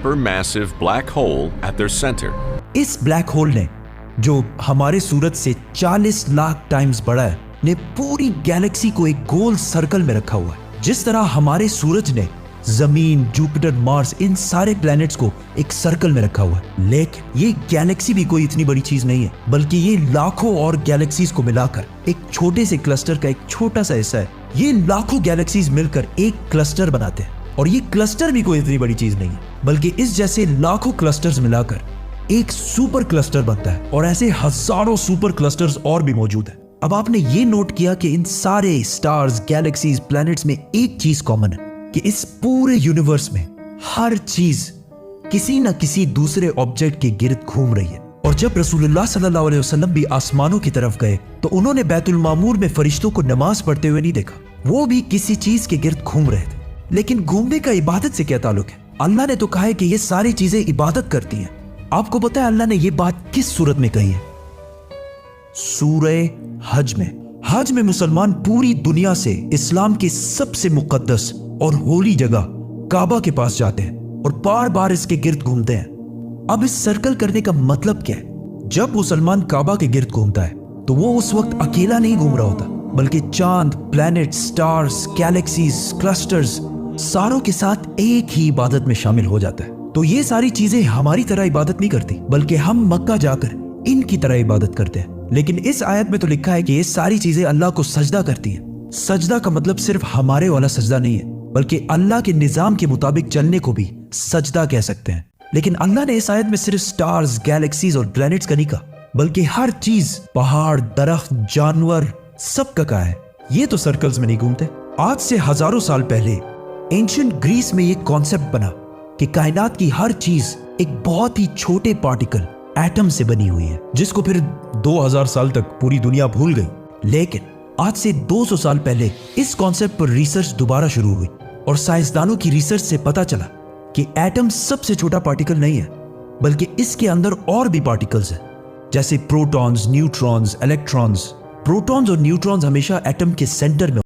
supermassive black hole at their center. इस black hole ने, जो हमारे सूरज से 40 लाख टाइम्स बड़ा है, ने पूरी गैलेक्सी को एक गोल सर्कल में रखा हुआ है। जिस तरह हमारे सूरज ने जमीन, जुपिटर, मार्स, इन सारे प्लैनेट्स को एक सर्कल में रखा हुआ है, लेकिन ये गैलेक्सी भी कोई इतनी बड़ी चीज नहीं है, बल्कि ये लाखों और गैलेक्सीज को मिलाकर एक छोटे से क्लस्टर का एक छोटा सा हिस्सा है। ये लाखों गैलेक्सीज मिलकर एक क्लस्टर बनाते हैं, और ये क्लस्टर भी कोई इतनी बड़ी चीज नहीं है, बल्कि इस जैसे लाखों क्लस्टर्स मिलाकर एक सुपर क्लस्टर बनता है, और ऐसे हजारों सुपर क्लस्टर्स और भी मौजूद है। अब आपने ये नोट किया कि इन सारे स्टार्स, गैलेक्सीज, प्लैनेट्स में एक चीज कॉमन है कि इस पूरे यूनिवर्स में हर चीज किसी न किसी दूसरे ऑब्जेक्ट के गिर्द घूम रही है। और जब रसूलुल्लाह सल्लल्लाहु अलैहि वसल्लम भी आसमानों की तरफ गए तो उन्होंने बैतुल मामूर में फरिश्तों को नमाज पढ़ते हुए नहीं देखा, वो भी किसी चीज के गिर्द घूम रहे थे। लेकिन घूमने का इबादत से क्या ताल्लुक है? अल्लाह ने तो कहा है कि ये सारी चीजें इबादत करती हैं। आपको पता है अल्लाह ने ये बात किस सूरत में कही है? सूरह हज में। हज में मुसलमान पूरी दुनिया से इस्लाम की सबसे मुकद्दस और होली जगह काबा के पास जाते हैं और बार बार इसके गिर्द घूमते हैं। अब इस सर्कल करने का मतलब क्या है? जब मुसलमान काबा के गिर्द घूमता है तो वो उस वक्त अकेला नहीं घूम रहा होता, बल्कि चांद, प्लैनेट, स्टार्स, गैलेक्सीज, क्लस्टर्स सारों के साथ एक ही इबादत में शामिल हो जाता है। तो ये सारी चीजें हमारी तरह इबादत नहीं करती, बल्कि हम मक्का जाकर इनकी तरह इबादत करते हैं। लेकिन इस आयत में तो लिखा है कि ये सारी चीजें अल्लाह को सजदा करती हैं। सजदा का मतलब सिर्फ हमारे वाला सजदा नहीं है, बल्कि अल्लाह के निजाम के मुताबिक चलने को भी सजदा कह सकते हैं। लेकिन अल्लाह ने इस आयत में सिर्फ स्टार्स, गैलेक्सीज और प्लैनेट्स का नहीं कहा, बल्कि हर चीज, पहाड़, दरख्त, जानवर, सब का कहा है। ये तो सर्कल्स में नहीं घूमते। आज से हजारों साल पहले एंशिएंट ग्रीस में ये कॉन्सेप्ट बना कि कायनात की हर चीज एक बहुत ही छोटे पार्टिकल, एटम से बनी हुई है, जिसको फिर 2000 साल तक पूरी दुनिया भूल गई। लेकिन आज से 200 साल पहले इस कॉन्सेप्ट पर रिसर्च दोबारा शुरू हुई, और साइंसदानों की रिसर्च से पता चला कि एटम सबसे छोटा पार्टिकल नहीं है, बल्कि इसके अंदर और भी पार्टिकल्स हैं, जैसे प्रोटॉन्स, न्यूट्रॉन्स, इलेक्ट्रॉन्स। प्रोटॉन्स और न्यूट्रॉन्स हमेशा एटम के सेंटर में